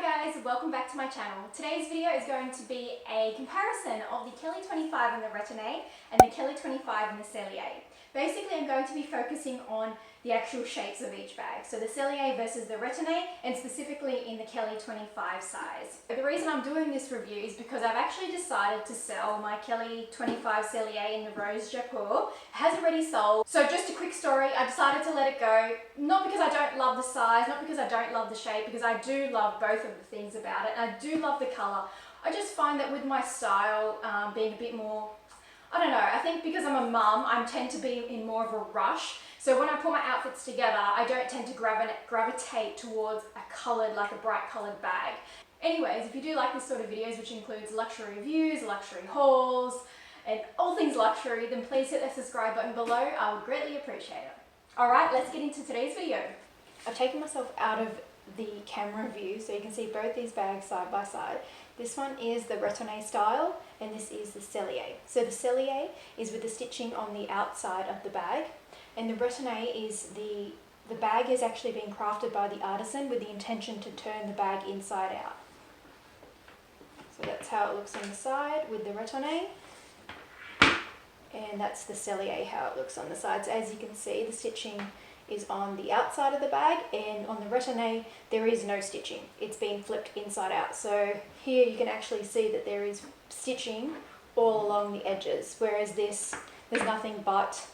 Hi guys, welcome back to my channel. Today's video is going to be a comparison of the Kelly 25 in the Retourne and the Kelly 25 in the Sellier. Basically, I'm going to be focusing on the actual shapes of each bag. So the Sellier versus the Retourne, and specifically in the Kelly 25 size. The reason I'm doing this review is because I've actually decided to sell my Kelly 25 Sellier in the Rose Japur. It has already sold. So just a quick story, I decided to let it go. Not because I don't love the size, not because I don't love the shape, because I do love both of the things about it. And I do love the colour. I just find that with my style being a bit more, I don't know, I think because I'm a mum, I tend to be in more of a rush. So when I put my outfits together, I don't tend to gravitate towards a coloured, like a bright coloured bag. Anyways, if you do like this sort of videos, which includes luxury reviews, luxury hauls, and all things luxury, then please hit that subscribe button below. I would greatly appreciate it. Alright, let's get into today's video. I've taken myself out of the camera view so you can see both these bags side by side. This one is the Retourne style and this is the Sellier. So the Sellier is with the stitching on the outside of the bag, and the Retourne is the bag has actually been crafted by the artisan with the intention to turn the bag inside out. So that's how it looks on the side with the Retourne, and that's the Sellier how it looks on the sides. As you can see, the stitching is on the outside of the bag, and on the Retourne there is no stitching. It's been flipped inside out. So here you can actually see that there is stitching all along the edges, whereas this, there's nothing but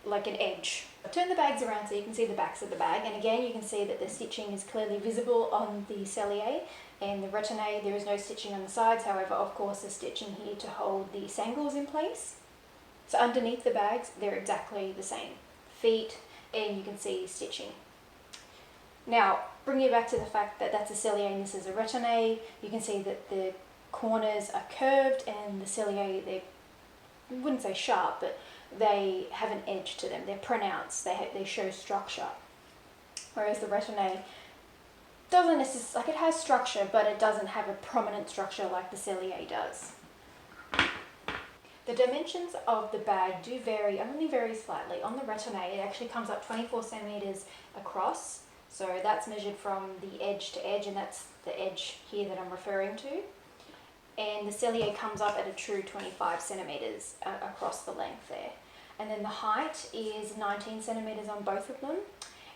like an edge. I'll turn the bags around so you can see the backs of the bag, and again you can see that the stitching is clearly visible on the Sellier, and the Retourne there is no stitching on the sides. However, of course, there's stitching here to hold the sangles in place. So underneath the bags they're exactly the same. Feet, and you can see stitching. Now, bringing it back to the fact that that's a Sellier and this is a Retourne, you can see that the corners are curved, and the Sellier, they wouldn't say sharp, but they have an edge to them. They're pronounced. They show structure. Whereas the Retourne doesn't necessarily, like, it has structure, but it doesn't have a prominent structure like the Sellier does. The dimensions of the bag do vary, only very slightly. On the Retourne, it actually comes up 24 centimeters across. So that's measured from the edge to edge, and that's the edge here that I'm referring to. And the Sellier comes up at a true 25 centimeters across the length there. And then the height is 19 centimeters on both of them.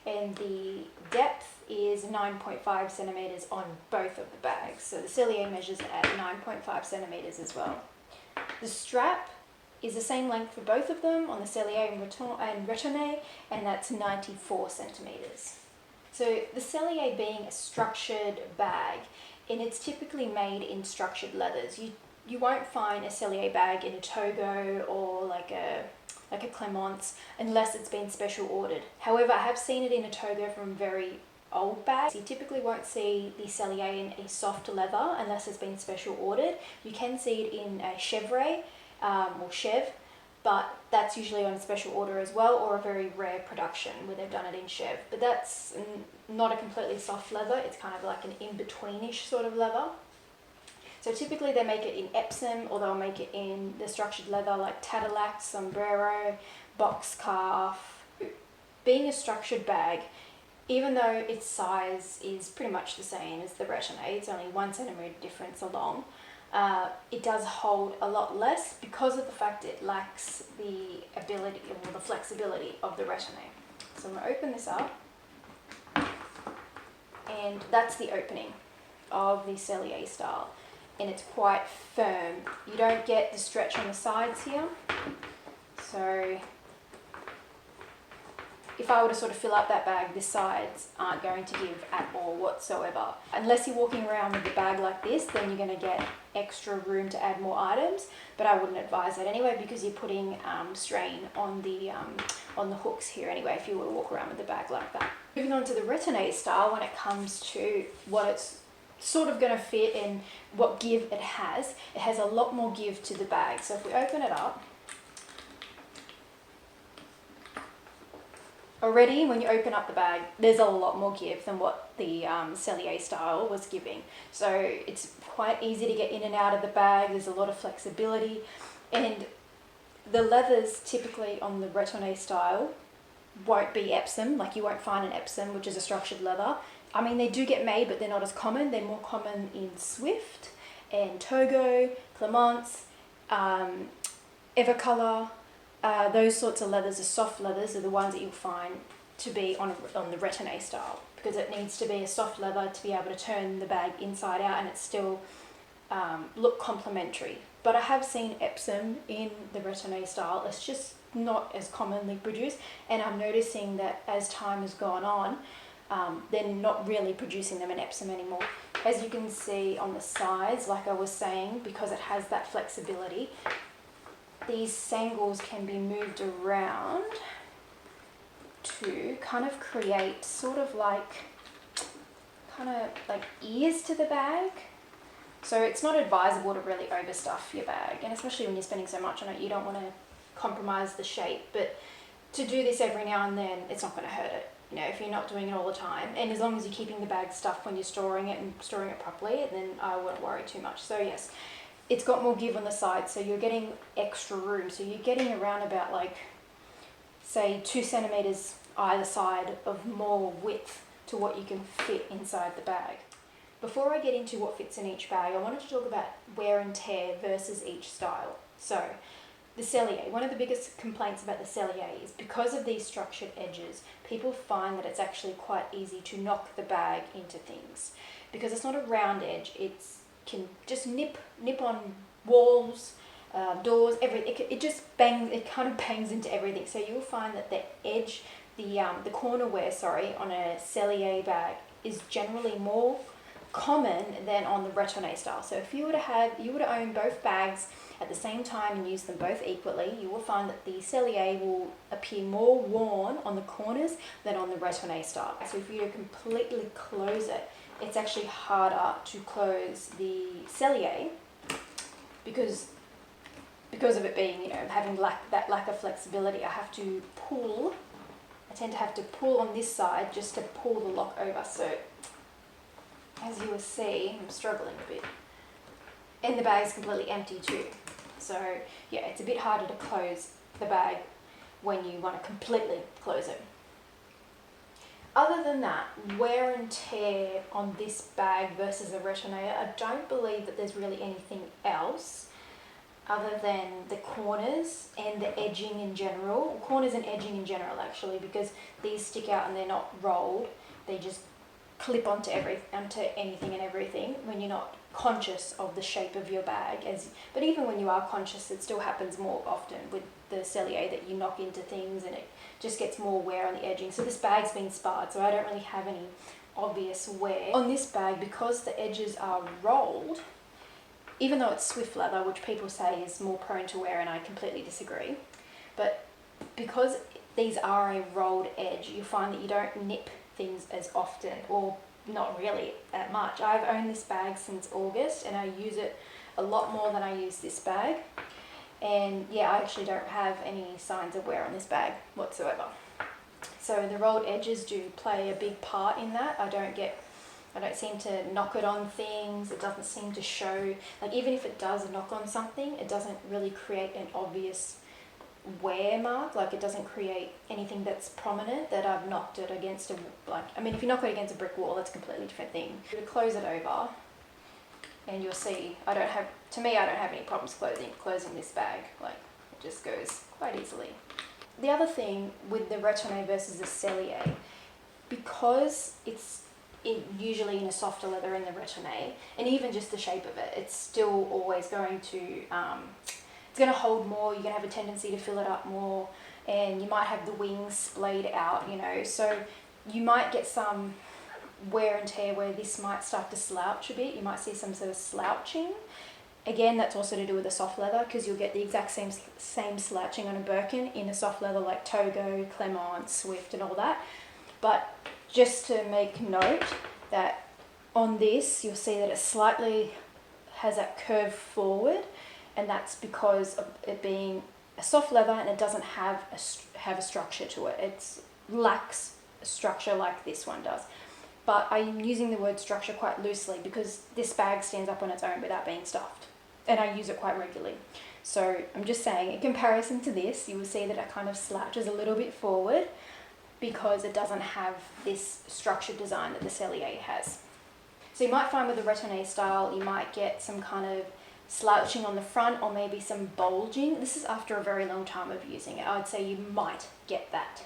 And the depth is 9.5 centimeters on both of the bags. So the Sellier measures at 9.5 centimeters as well. The strap is the same length for both of them on the Sellier and Retourne, and that's 94 centimeters. So the Sellier being a structured bag, and it's typically made in structured leathers. You won't find a Sellier bag in a Togo or like a Clemence unless it's been special ordered. However, I have seen it in a Togo from very old bags. You typically won't see the Sellier in a soft leather unless it's been special ordered. You can see it in a chevre or chev, but that's usually on a special order as well, or a very rare production where they've done it in chev. But that's not a completely soft leather. It's kind of like an in-betweenish sort of leather. So typically they make it in Epsom, or they'll make it in the structured leather like Tadillac, Sombrero, box calf. Being a structured bag, even though its size is pretty much the same as the Retourne, it's only 1 centimeter difference along, it does hold a lot less because of the fact it lacks the ability or the flexibility of the Retourne. So I'm going to open this up, and that's the opening of the Sellier style, and it's quite firm. You don't get the stretch on the sides here. So if I were to sort of fill up that bag, the sides aren't going to give at all whatsoever. Unless you're walking around with the bag like this, then you're going to get extra room to add more items, but I wouldn't advise that anyway, because you're putting strain on the hooks here anyway if you were to walk around with the bag like that. Moving on to the Retourne style, when it comes to what it's sort of going to fit and what give it has a lot more give to the bag. So if we open it up, already when you open up the bag, there's a lot more give than what the Sellier style was giving. So it's quite easy to get in and out of the bag. There's a lot of flexibility, and the leathers typically on the Retourne style won't be Epsom, like you won't find an Epsom, which is a structured leather. I mean, they do get made, but they're not as common. They're more common in Swift and Togo, Clemence, Evercolor. Those sorts of leathers, the soft leathers, are the ones that you'll find to be on the Retourne style, because it needs to be a soft leather to be able to turn the bag inside out and it still look complementary. But I have seen Epsom in the Retourne style. It's just not as commonly produced, and I'm noticing that as time has gone on, they're not really producing them in Epsom anymore. As you can see on the sides, like I was saying, because it has that flexibility, these sangles can be moved around to kind of create sort of like ears to the bag. So it's not advisable to really overstuff your bag, and especially when you're spending so much on it, you don't want to compromise the shape. But to do this every now and then, it's not going to hurt it, you know, if you're not doing it all the time. And as long as you're keeping the bag stuffed when you're storing it and storing it properly, then I wouldn't worry too much. So yes, it's got more give on the side, so you're getting extra room. So you're getting around about, like, say 2 centimeters either side of more width to what you can fit inside the bag. Before I get into what fits in each bag, I wanted to talk about wear and tear versus each style. So the Sellier, one of the biggest complaints about the Sellier is because of these structured edges, people find that it's actually quite easy to knock the bag into things. Because it's not a round edge, it can just nip on walls, doors, everything. It just bangs, it kind of bangs into everything. So you'll find that the edge, the corner wear, on a Sellier bag is generally more common than on the Retourne style. So if you were to own both bags at the same time and use them both equally, you will find that the Sellier will appear more worn on the corners than on the Retourne style. So if you were to completely close it, it's actually harder to close the Sellier because of it being, you know, having that lack of flexibility. I tend to have to pull on this side just to pull the lock over. So as you will see, I'm struggling a bit. And the bag is completely empty too. So yeah, it's a bit harder to close the bag when you want to completely close it. Other than that, wear and tear on this bag versus a Retourne, I don't believe that there's really anything else other than the corners and the edging in general. Corners and edging in general, actually, because these stick out and they're not rolled. They just clip onto anything and everything when you're not conscious of the shape of your bag. But even when you are conscious, it still happens more often with the Sellier that you knock into things and it just gets more wear on the edging. So this bag's been sparred, so I don't really have any obvious wear. On this bag, because the edges are rolled, even though it's Swift leather, which people say is more prone to wear, and I completely disagree, but because these are a rolled edge, you find that you don't nip things as often, or not really that much. I've owned this bag since August and I use it a lot more than I use this bag, and yeah, I actually don't have any signs of wear on this bag whatsoever. So the rolled edges do play a big part in that. I don't seem to knock it on things. It doesn't seem to show, like, even if it does knock on something, it doesn't really create an obvious wear mark. Like, it doesn't create anything that's prominent that I've knocked it against if you knock it against a brick wall, that's a completely different thing. To close it over, and you'll see I don't have any problems closing this bag. Like, it just goes quite easily. The other thing with the Retourne versus the Sellier, because it's usually in a softer leather in the Retourne, and even just the shape of it, it's still always going to it's going to hold more. You're going to have a tendency to fill it up more, and you might have the wings splayed out, you know, so you might get some wear and tear where this might start to slouch a bit. You might see some sort of slouching. Again, that's also to do with the soft leather, because you'll get the exact same slouching on a Birkin in a soft leather like Togo, Clemence, Swift and all that. But just to make note that on this, you'll see that it slightly has that curve forward, and that's because of it being a soft leather and it doesn't have a structure to it. It lacks a structure like this one does. But I'm using the word structure quite loosely because this bag stands up on its own without being stuffed, and I use it quite regularly. So I'm just saying, in comparison to this, you will see that it kind of slouches a little bit forward. because it doesn't have this structured design that the Sellier has. So you might find with the Retourne style, you might get some kind of slouching on the front or maybe some bulging. This is after a very long time of using it. I would say you might get that.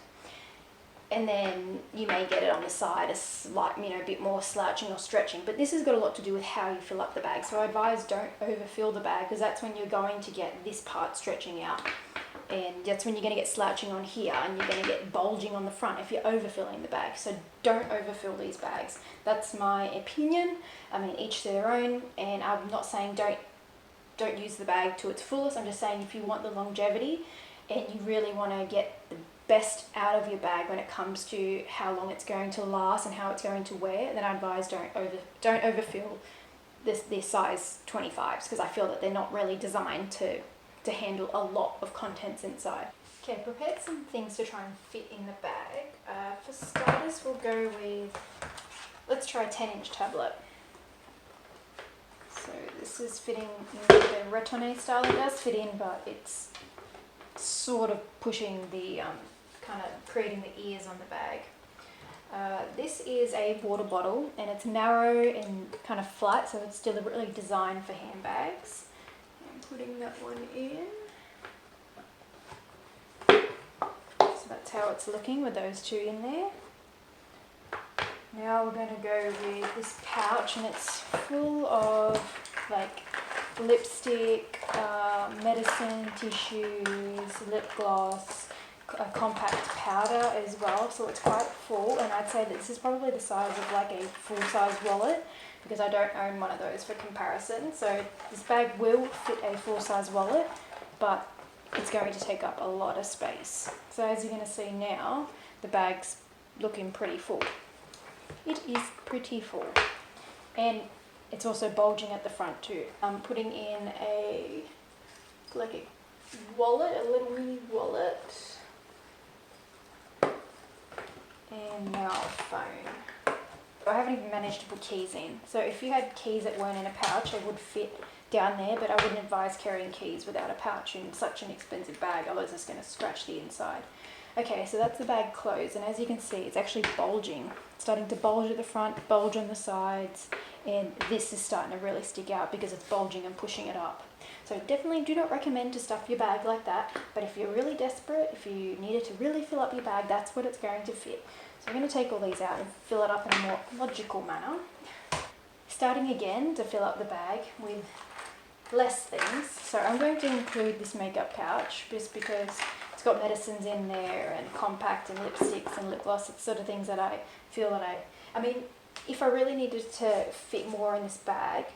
And then you may get it on the side, a slight, a bit more slouching or stretching. But this has got a lot to do with how you fill up the bag. So I advise don't overfill the bag, because that's when you're going to get this part stretching out. And that's when you're going to get slouching on here, and you're going to get bulging on the front if you're overfilling the bag. So don't overfill these bags. That's my opinion. I mean, each to their own. And I'm not saying don't use the bag to its fullest. I'm just saying if you want the longevity and you really want to get the best out of your bag when it comes to how long it's going to last and how it's going to wear, then I advise don't overfill their size 25s, because I feel that they're not really designed to handle a lot of contents inside. Okay, prepared some things to try and fit in the bag. For starters, we'll go with, let's try a 10-inch tablet. So this is fitting in the Retourne style. It does fit in, but it's sort of pushing the, kind of creating the ears on the bag. This is a water bottle, and it's narrow and kind of flat, so it's deliberately designed for handbags. I'm putting that one in. So that's how it's looking with those two in there. Now we're going to go with this pouch, and it's full of like lipstick, medicine, tissues, lip gloss, a compact powder as well, so it's quite full. And I'd say that this is probably the size of like a full-size wallet, because I don't own one of those for comparison. So this bag will fit a full-size wallet, but it's going to take up a lot of space. So as you're going to see now, the bag's looking pretty full. It is pretty full, and it's also bulging at the front too. I'm putting in a wallet, a little mini wallet, and now a phone. I haven't even managed to put keys in. So if you had keys that weren't in a pouch, they would fit down there, but I wouldn't advise carrying keys without a pouch in such an expensive bag, otherwise it's going to scratch the inside. Okay, so that's the bag closed, and as you can see, it's actually bulging. It's starting to bulge at the front, bulge on the sides, and this is starting to really stick out because it's bulging and pushing it up. So definitely do not recommend to stuff your bag like that, but if you're really desperate, if you needed to really fill up your bag, that's what it's going to fit. So I'm going to take all these out and fill it up in a more logical manner. Starting again to fill up the bag with less things. So I'm going to include this makeup pouch just because it's got medicines in there and compact and lipsticks and lip gloss. It's sort of things that I feel that I mean, if I really needed to fit more in this bag,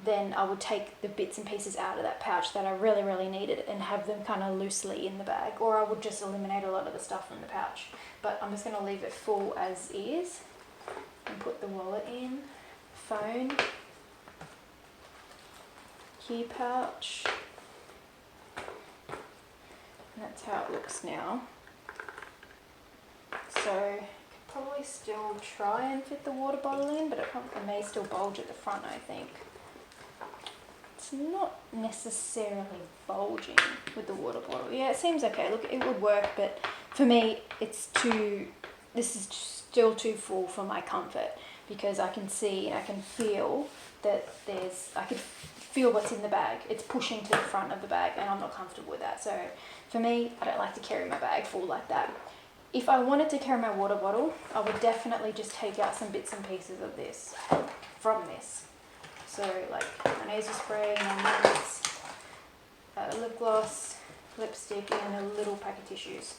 then I would take the bits and pieces out of that pouch that I really, really needed and have them kind of loosely in the bag, or I would just eliminate a lot of the stuff from the pouch. But I'm just going to leave it full as is and put the wallet in, phone, key pouch, and that's how it looks now. So I could probably still try and fit the water bottle in, but it may still bulge at the front, I think. It's not necessarily bulging with the water bottle. Yeah, it seems okay. Look, it would work, but for me, this is still too full for my comfort, because I can see and I can feel that I could feel what's in the bag. It's pushing to the front of the bag, and I'm not comfortable with that. So for me, I don't like to carry my bag full like that. If I wanted to carry my water bottle, I would definitely just take out some bits and pieces of this from this. So like my nasal spray, my mints, lip gloss, lipstick, and a little pack of tissues.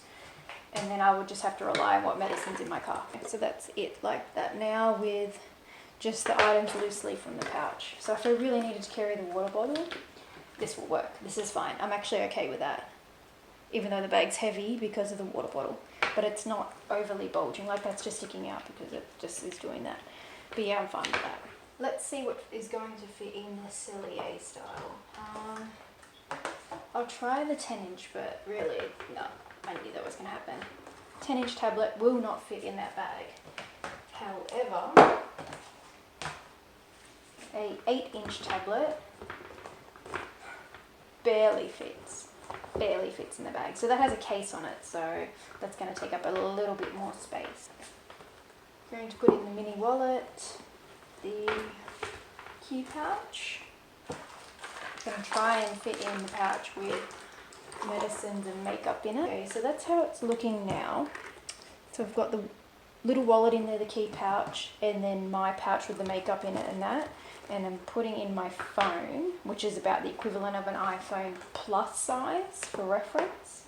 And then I would just have to rely on what medicine's in my car. So that's it, like that now, with just the items loosely from the pouch. So if I really needed to carry the water bottle, this will work. This is fine. I'm actually okay with that, even though the bag's heavy because of the water bottle. But it's not overly bulging, like that's just sticking out because it just is doing that. But yeah, I'm fine with that. Let's see what is going to fit in the Sellier style. I'll try the 10-inch, but really, no, I knew that was going to happen. 10-inch tablet will not fit in that bag. However, a 8-inch tablet barely fits. barely fits in the bag. So that has a case on it, so that's going to take up a little bit more space. I'm going to put in the mini wallet, the key pouch. I'm going to try and fit in the pouch with medicines and makeup in it. Okay, so that's how it's looking now. So I've got the little wallet in there, the key pouch, and then my pouch with the makeup in it and that. And I'm putting in my phone, which is about the equivalent of an iPhone Plus size for reference.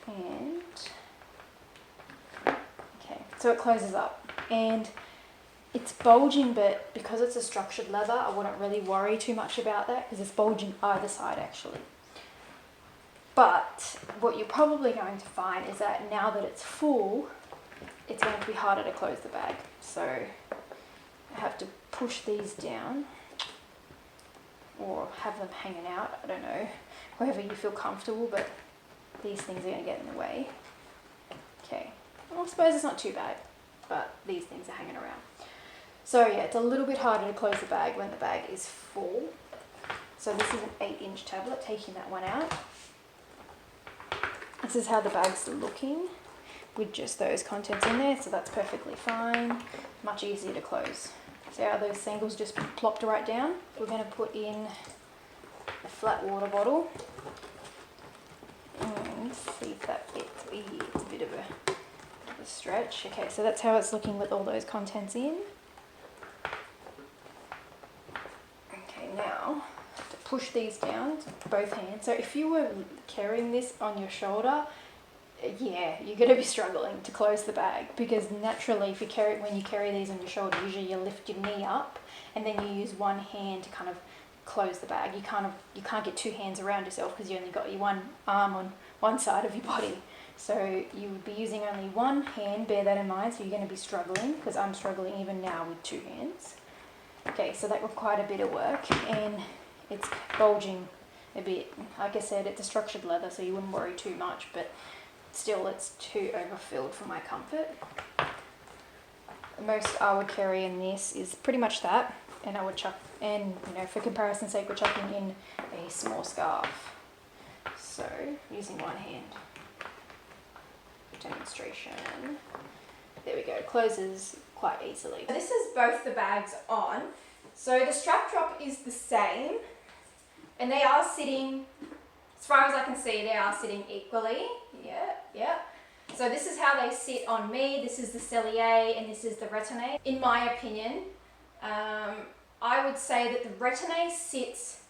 And, okay, so it closes up. And it's bulging, but because it's a structured leather, I wouldn't really worry too much about that because it's bulging either side actually. But what you're probably going to find is that now that it's full, it's going to be harder to close the bag. So I have to push these down or have them hanging out, I don't know, wherever you feel comfortable, but these things are going to get in the way. Okay, well, I suppose it's not too bad, but these things are hanging around. So yeah, it's a little bit harder to close the bag when the bag is full. So this is an 8-inch tablet, taking that one out. This is how the bag's looking with just those contents in there, so that's perfectly fine. Much easier to close. See how those sangles just plopped right down? We're going to put in a flat water bottle and see if that fits. It's a bit of a stretch. Okay, so that's how it's looking with all those contents in. Okay, now to push these down with both hands. So if you were carrying this on your shoulder, yeah, you're going to be struggling to close the bag, because naturally if you carry, when you carry these on your shoulder, usually you lift your knee up and then you use one hand to kind of close the bag. You can't get two hands around yourself because you only got your one arm on one side of your body. So you would be using only one hand, bear that in mind. So you're going to be struggling, because I'm struggling even now with two hands. Okay, so that required a bit of work and it's bulging a bit. Like I said, it's a structured leather, so you wouldn't worry too much, but still it's too overfilled for my comfort. The most I would carry in this is pretty much that, and I would chuck, and you know, for comparison's sake, we're chucking in a small scarf. So using one hand for demonstration. There we go, closes quite easily. This is both the bags on. So the strap drop is the same, and they are sitting, as far as I can see, they are sitting equally. Yeah. So this is how they sit on me. This is the Sellier and this is the Retourne. In my opinion, I would say that the Retourne sits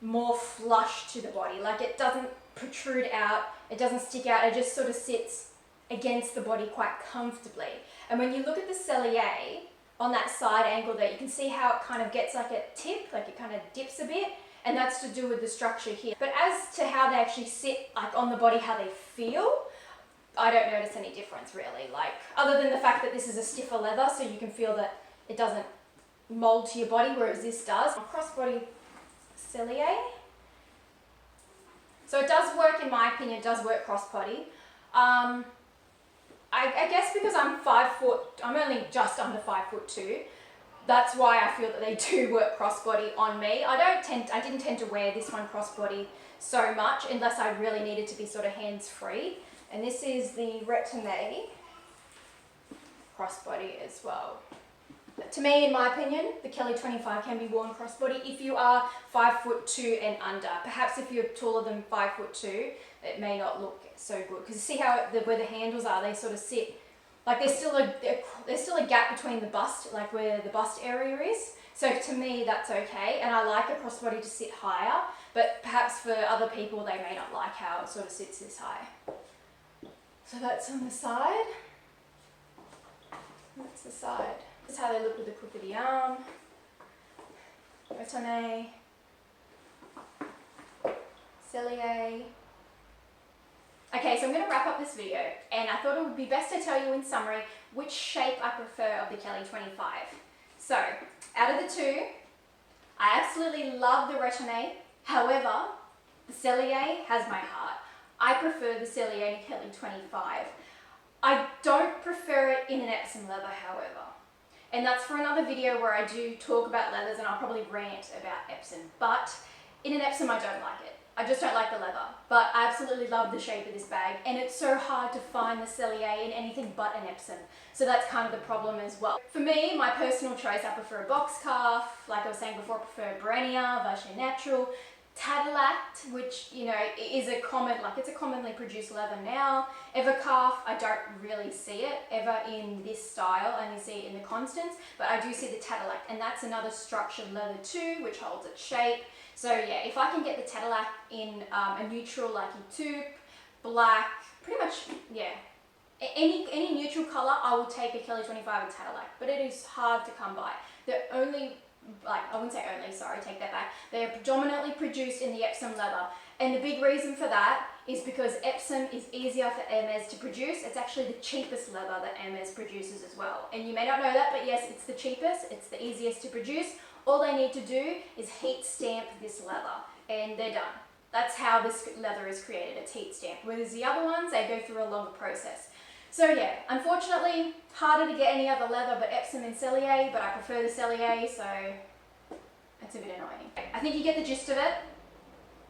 more flush to the body. Like, it doesn't protrude out, it doesn't stick out, it just sort of sits against the body quite comfortably. And when you look at the Sellier on that side angle there, you can see how it kind of gets like a tip, like it kind of dips a bit. And that's to do with the structure here. But as to how they actually sit, like on the body, how they feel, I don't notice any difference really. Like, other than the fact that this is a stiffer leather, so you can feel that it doesn't mold to your body, whereas this does. Crossbody Sellier. So it does work, in my opinion, it does work crossbody. I guess because I'm 5 foot, I'm only just under 5'2". That's why I feel that they do work crossbody on me. I didn't tend to wear this one crossbody so much unless I really needed to be sort of hands-free. And this is the Retourne crossbody as well. To me, in my opinion, the Kelly 25 can be worn crossbody if you are 5'2" and under. Perhaps if you're taller than 5'2", it may not look so good. Because see how where the handles are, they sort of sit. Like there's still a gap between the bust, like where the bust area is. So to me, that's okay. And I like a crossbody to sit higher, but perhaps for other people, they may not like how it sort of sits this high. So that's on the side. That's the side. This is how they look with the crook of the arm. Retourne. Sellier. Okay, so I'm going to wrap up this video, and I thought it would be best to tell you in summary which shape I prefer of the Kelly 25. So, out of the two, I absolutely love the Retourne. However, the Sellier has my heart. I prefer the Sellier Kelly 25. I don't prefer it in an Epsom leather, however. And that's for another video where I do talk about leathers, and I'll probably rant about Epsom. But in an Epsom, I don't like it. I just don't like the leather, but I absolutely love the shape of this bag, and it's so hard to find the Sellier in anything but an Epsom. So that's kind of the problem as well. For me, my personal choice, I prefer a box calf. Like I was saying before, I prefer Brenia, Vache Natural, Tadillac, which, you know, is a common, like it's a commonly produced leather now. Evercalf, I don't really see it ever in this style, I only see it in the Constance, but I do see the Tadillac, and that's another structured leather too, which holds its shape. So yeah, if I can get the Tadillac in a neutral like a taupe, black, pretty much, yeah, any neutral colour, I will take a Kelly 25 and Tadillac, but it is hard to come by. The only, like, I wouldn't say only, sorry, take that back. They are predominantly produced in the Epsom leather. And the big reason for that is because Epsom is easier for Hermes to produce. It's actually the cheapest leather that Hermes produces as well. And you may not know that, but yes, it's the cheapest, it's the easiest to produce. All they need to do is heat stamp this leather, and they're done. That's how this leather is created, it's heat stamped. Whereas the other ones, they go through a longer process. So yeah, unfortunately, harder to get any other leather but Epsom and Sellier, but I prefer the Sellier, so it's a bit annoying. I think you get the gist of it.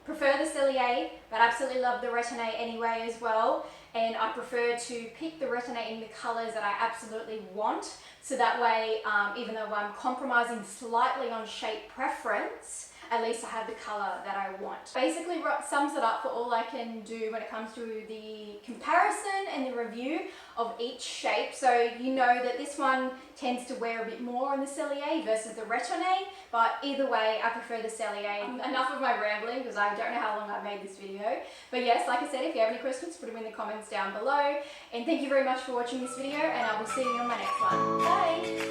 Prefer the Sellier, but absolutely love the Retourne anyway as well. And I prefer to pick the Retourne in the colours that I absolutely want. So that way, even though I'm compromising slightly on shape preference, at least I have the colour that I want. Basically sums it up for all I can do when it comes to the comparison and the review of each shape. So you know that this one tends to wear a bit more on the Sellier versus the Retourne, but either way I prefer the Sellier. Enough of my rambling because I don't know how long I've made this video. But yes, like I said, if you have any questions, put them in the comments down below. And thank you very much for watching this video, and I will see you on my next one. Bye!